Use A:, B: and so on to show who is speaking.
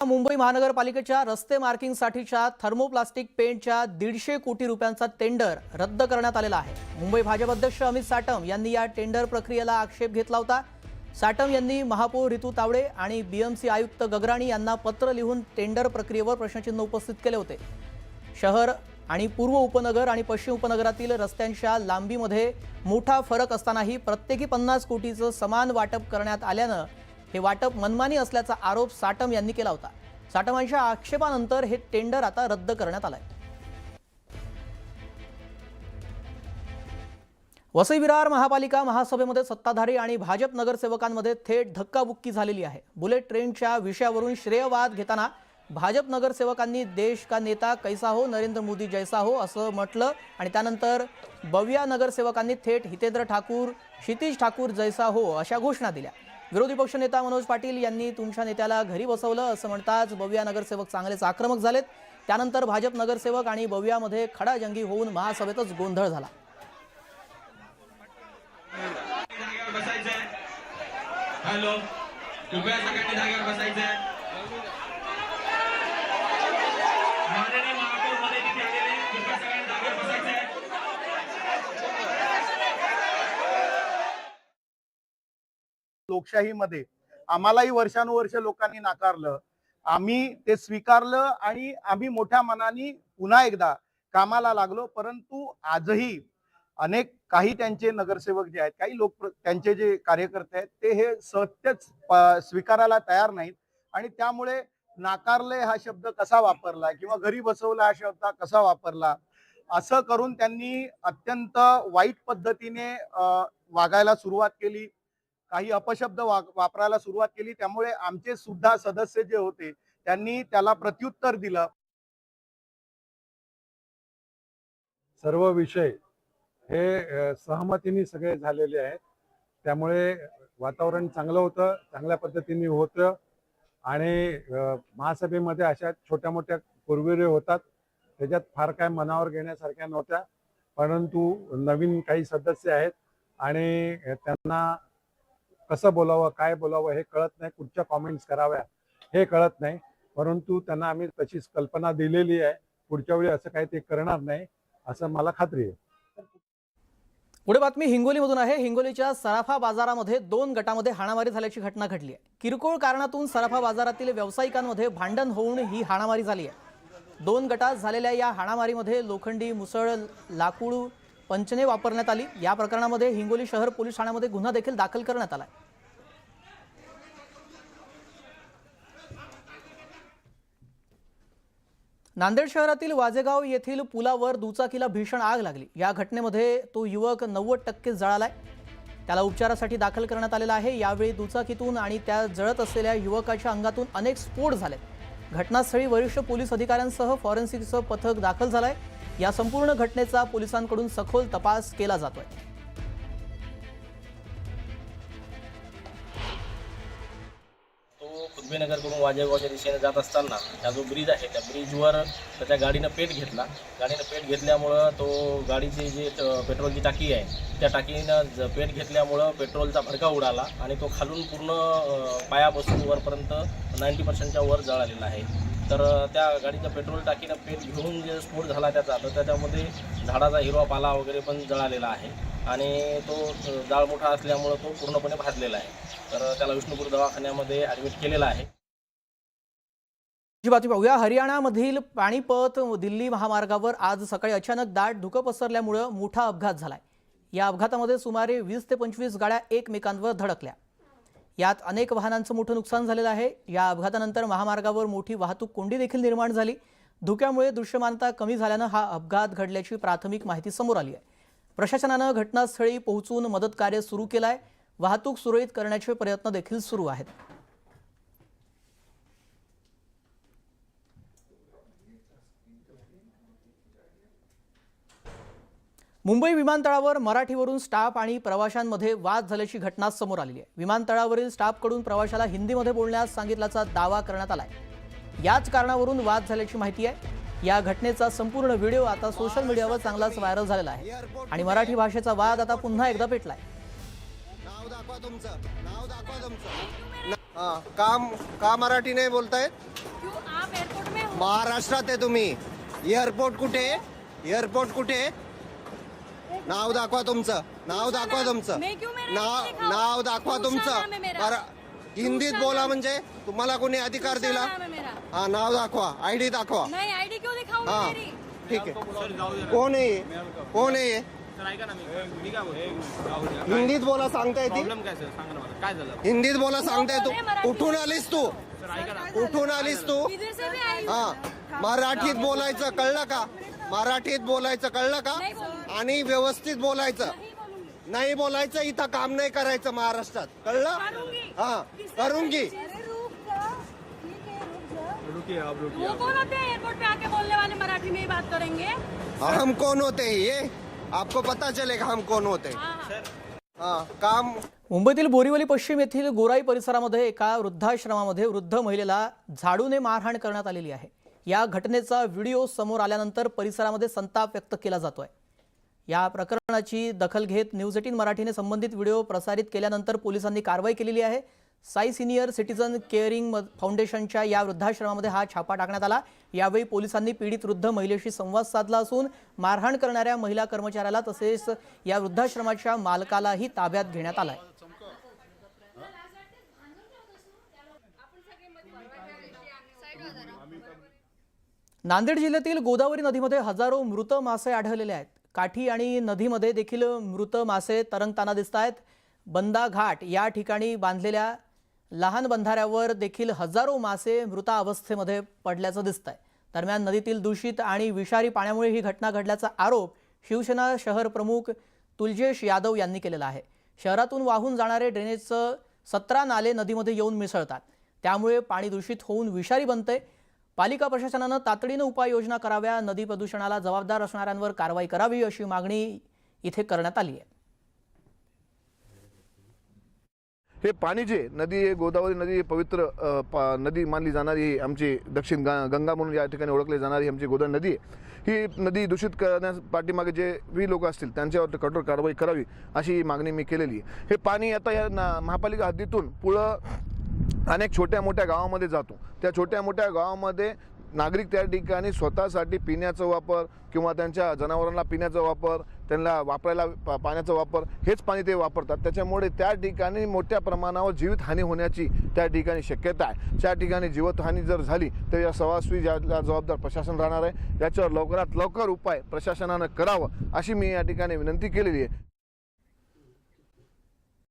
A: मुंबई महानगरपालिकेच्या रस्ते मार्किंगसाठीच्या थर्मोप्लास्टिक पेंटच्या 150 कोटी रुपयांचा टेंडर रद्द करण्यात आलेला आहे। मुंबई भाजप अध्यक्ष अमित साटम यांनी या टेंडर प्रक्रियेला आक्षेप घेतला होता। साटम यांनी महापौर ऋतू तावडे आणि बीएमसी आयुक्त गगराणी यांना पत्र लिहून टेंडर प्रक्रियेवर प्रश्नचिन्ह उपस्थित केले होते। शहर आणि पूर्व उपनगर आणि पश्चिम उपनगरातील रस्त्यांच्या लांबीमध्ये मोठा फरक असतानाही प्रत्येकी 50 कोटीचं समान वाटप करण्यात आल्यानं हे वाटप मनमानी असल्याचा आरोप साटम यांनी केला होता। साटमांच्या आक्षेपानंतर हे टेंडर आता रद्द करण्यात आलंय। वसई विरार महापालिका महासभेमध्ये सत्ताधारी आणि भाजप नगरसेवकांमध्ये थेट धक्काबुक्की झालेली आहे। बुलेट ट्रेनच्या विषयावरून श्रेयवाद घेताना भाजप नगरसेवकांनी देश का नेता कैसा हो, नरेंद्र मोदी जैसा हो असं म्हटलं आणि त्यानंतर बविया नगरसेवकांनी थेट हितेंद्र ठाकूर, क्षितिज ठाकूर जैसा हो अशा घोषणा दिल्या। विरोधी पक्षनेता मनोज पाटील यांनी तुमच्या नेत्याला घरी बसवलं असं म्हणताच बविया नगरसेवक चांगलेच आक्रमक झालेत। त्यानंतर भाजप नगरसेवक आणि बवियामध्ये खडाजंगी होऊन महासभेतच गोंधळ झाला।
B: हॅलो, कृपया सगळ्यांनी जागेवर बसायचं। माननीय महापौर मध्ये तिथे आलेले, कृपया सगळ्यांनी जागेवर बसायचं।
C: लोकशाहीमध्ये आम्हालाही वर्षानुवर्ष लोकांनी नाकारलं, आम्ही ते स्वीकारलं आणि आम्ही मोठ्या मनाने पुन्हा एकदा कामाला लागलो। परंतु आजही अनेक काही त्यांचे नगरसेवक जे आहेत, काही लोक त्यांचे जे कार्यकर्ते आहेत ते हे सत्यच स्वीकारायला तयार नाहीत आणि त्यामुळे नाकारले हा शब्द कसा वापरला किंवा घरी बसवला हा शब्द कसा वापरला असं करून त्यांनी अत्यंत वाईट पद्धतीने वागायला सुरुवात केली, काही अपशब्द वापरायला सुरुवात केली। त्यामुळे आमचे सुद्धा सदस्य जे होते त्यांनी त्याला प्रत्युत्तर दिलं।
D: सर्व विषय हे सहमतीने सगळे झालेले आहेत, त्यामुळे वातावरण चांगलं होतं, चांगल्या पद्धतीने होतं आणि महासभेमध्ये अशा छोट्या मोठ्या कुरबुरे होतात, त्याच्यात फार काय मनावर घेण्यासारख्या नव्हत्या। परंतु नवीन काही सदस्य आहेत आणि त्यांना कसं बोलावं, काय बोलावं हे कळत नाही, कुठच्या कॉमेंट्स कराव्या हे कळत नाही। परंतु त्यांना आम्ही तशीच कल्पना दिलेली आहे, पुढच्या वेळी असं काही ते करणार नाही असं मला खात्री आहे।
A: पुढे बातमी हिंगोलीमधून आहे। हिंगोलीच्या सराफा बाजारामध्ये 2 गटामध्ये हाणामारी झाल्याची घटना घडली आहे। किरकोळ कारणातून सराफा बाजारातील व्यावसायिकांमध्ये भांडण होऊन ही हाणामारी झाली आहे। 2 गटात झालेल्या या हाणामारीमध्ये लोखंडी, मुसळ, लाकूड, पंचने वापरण्यात आली। या प्रकरणामध्ये हिंगोली शहर पोलीस ठाण्यामध्ये गुन्हा देखील दाखल करण्यात आला आहे। नांदेड शहरातील वाजेगाव येथील पुलावर दुचाकीला भीषण आग लागली। या घटनेमध्ये तो युवक 90% जळालाय, त्याला उपचारासाठी दाखल करण्यात आलेला आहे। यावेळी दुचाकीतून आणि त्या जळत असलेल्या युवकाच्या अंगातून अनेक स्फोट झालेत। घटनास्थळी वरिष्ठ पोलीस अधिकाऱ्यांसह फॉरेन्सिकचं पथक दाखल झालंय। या संपूर्ण घटनेचा पोलिसांकडून सखोल तपास केला जातोय।
E: नगरकडून वाजेगावच्या दिशेने जात असताना हा जो ब्रिज आहे त्या ब्रिजवर त्याच्या गाडीनं पेट घेतला। गाडीनं पेट घेतल्यामुळं तो गाडीची जी पेट्रोलची टाकी आहे त्या टाकीनं पेट घेतल्यामुळं पेट्रोलचा भडका उडाला आणि तो खालून पूर्ण पायापासून वरपर्यंत 90%च्या वर जळालेला आहे। तर त्या गाडीच्या पेट्रोल टाकीनं पेट घेऊन जे स्फोट झाला त्याचा, तर त्याच्यामध्ये झाडाचा हिरवा पाला वगैरे पण जळालेला आहे आणि तो जाळ मोठा असल्यामुळं तो पूर्णपणे भाजलेला आहे। तर त्याला विष्णुपूर दवाखान्यामध्ये ॲडमिट केलेला आहे।
A: जी बातमी पाहूया। हरियाणामधील पाणीपत दिल्ली महामार्गावर आज सकाळी अचानक दाट धुकं पसरल्यामुळे मोठा अपघात झालाय। या अपघातामध्ये सुमारे 20 ते 25 गाड्या एकमेकांवर धडकल्या। यात अनेक वाहनांचं मोठं नुकसान झालेलं आहे। या अपघातानंतर महामार्गावर मोठी वाहतूक कोंडी देखील निर्माण झाली। धुक्यामुळे दृश्यमानता कमी झाल्यानं हा अपघात घडल्याची प्राथमिक माहिती समोर आली आहे। प्रशासनानं घटनास्थळी पोहोचून मदत कार्य सुरू केलंय। वाहतूक सुरळीत करण्याचे प्रयत्न देखील सुरू आहेत। मुंबई विमानतळावर मराठीवरून स्टाफ आणि प्रवाशांमध्ये वाद झाल्याची घटना समोर आली आहे। विमानतळावरील स्टाफकडून प्रवाशाला हिंदीमध्ये बोलण्यास सांगितल्याचा दावा करण्यात आलाय। याच कारणावरून वाद झाल्याची माहिती आहे। या घटनेचा संपूर्ण व्हिडिओ आता सोशल मीडियावर चांगलाच व्हायरल झालेला आहे आणि मराठी भाषेचा वाद आता पुन्हा एकदा पेटलाय।
F: नाव दाखवा तुमचं। हाँ काम का मराठी नाही बोलतायत?
G: क्यों आप एयरपोर्ट में हो?
F: महाराष्ट्रात आहे तुम्ही. एअरपोर्ट कुठे? एअरपोर्ट कुठे? नाव दाखवा तुमचं. नाव दाखवा तुमचं.
G: मैं क्यों मेरा
F: नाव
G: दिखाऊं?
F: नाव दाखवा
G: दूसरा
F: तुमचं.
G: नाम है मेरा.
F: हिंदीत
G: दूसरा
F: बोला
G: नाम.
F: म्हणजे तुम्हाला कोणी अधिकार
G: दूसरा
F: दिला?
G: नाम है मेरा.
F: हा नाव दाखवा. आयडी दाखवा.
G: नहीं आईडी क्यों दिखाऊं
F: हाँ.
G: मेरी?
F: ठीक आहे. कोण आहे? कोण आहे? हिंदीत बोला सांगताय ती. हिंदीत बोला सांगताय तू. कुठून आलीस तू? कुठून आलीस तू?
G: इधर से भी आई हूँ.
F: हा मराठीत बोलायचं कळलं का? मराठीत बोलायचं कळलं का?
G: नहीं बोलूंगी.
F: आणि व्यवस्थित बोलायचं.
G: नहीं बोलूंगी.
F: नाही बोलायचं. इथं काम नाही करायचं महाराष्ट्रात कळलं?
G: करूंगी.
F: हा करूंगी.
G: अरे रुक जा. ठीक है, रुक जा. वो कौन होते हैं एयरपोर्ट पे आके बोलने वाले मराठी में ही बात करेंगे?
F: हम कौन होते हैं ये आपको पता चलेगा हम कौन होते हैं.
G: हाँ.
F: हा काम
A: मुंबईतील बोरीवली पश्चिम येथील गोराई परिसरामध्ये एका वृद्धाश्रमामध्ये वृद्ध महिलेला झाडूने मारहाण करण्यात आलेली आहे. या घटनेचा व्हिडिओ समोर आल्यानंतर परिसरामध्ये संताप व्यक्त केला जातोय. या प्रकरणाची दखल घेत न्यूज 18 मराठीने संबंधित व्हिडिओ प्रसारित केल्यानंतर पोलिसांनी कारवाई केलेली आहे. साई सिनियर सिटीजन केअरिंग फाउंडेशनच्या या वृद्धाश्रमामध्ये हा छापा टाकण्यात आला. यावेळी पोलिसांनी पीडित वृद्ध महिलेशी संवाद साधला असून मारहाण करणाऱ्या महिला कर्मचाऱ्याला तसेच या वृद्धाश्रमाच्या मालकालाही ताब्यात घेण्यात आलाय. नांदेड जिल्ह्यातील गोदावरी नदीमध्ये हजारो मृत मासे आढळलेले आहेत. काठी आणि नदीमध्ये देखील मृत मासे तरंगताना दिसत आहेत. बंदा घाट या ठिकाणी बांधलेल्या लहान बंधाऱ्यावर देखील हजारो मासे मृतावस्थेमध्ये पडल्याचं दिसतंय. दरम्यान नदीतील दूषित आणि विषारी पाण्यामुळे ही घटना घडल्याचा आरोप शिवसेना शहर प्रमुख तुलजेश यादव यांनी केलेला आहे. शहरातून वाहून जाणारे ड्रेनेजचं 17 नाले नदीमध्ये येऊन मिसळतात. त्यामुळे पाणी दूषित होऊन विषारी बनते. पालिका प्रशासनानं तातडीनं उपाययोजना कराव्या. नदी प्रदूषणाला जबाबदार असणाऱ्यांवर कारवाई करावी अशी मागणी इथे करण्यात आली आहे.
H: हे पाणी जे नदी गोदावरी नदी पवित्र नदी मानली जाणारी आमची दक्षिण गंगा म्हणून या ठिकाणी ओळखली जाणारी आमची गोदावरी नदी ही नदी दूषित करण्यास पाठीमागे जे लोक असतील त्यांच्यावर कठोर कारवाई करावी अशी मागणी मी केलेली आहे. हे पाणी आता या महापालिका हद्दीतून पुढं अनेक छोट्या मोठ्या गावामध्ये जातो. त्या छोट्या मोठ्या गावामध्ये नागरिक त्या ठिकाणी स्वतःसाठी पिण्याचा वापर किंवा त्यांच्या जनावरांना पिण्याचा वापर, त्यांना वापरायला पाण्याचा वापर हेच पाणी ते वापरतात. त्याच्यामुळे त्या ठिकाणी मोठ्या प्रमाणावर जीवितहानी होण्याची त्या ठिकाणी शक्यता आहे. त्या ठिकाणी जीवितहानी जर झाली तर या सवासवी ज्याला जबाबदार प्रशासन राहणार आहे. याच्यावर लवकरात लवकर उपाय प्रशासनानं करावं अशी मी या ठिकाणी विनंती केलेली आहे.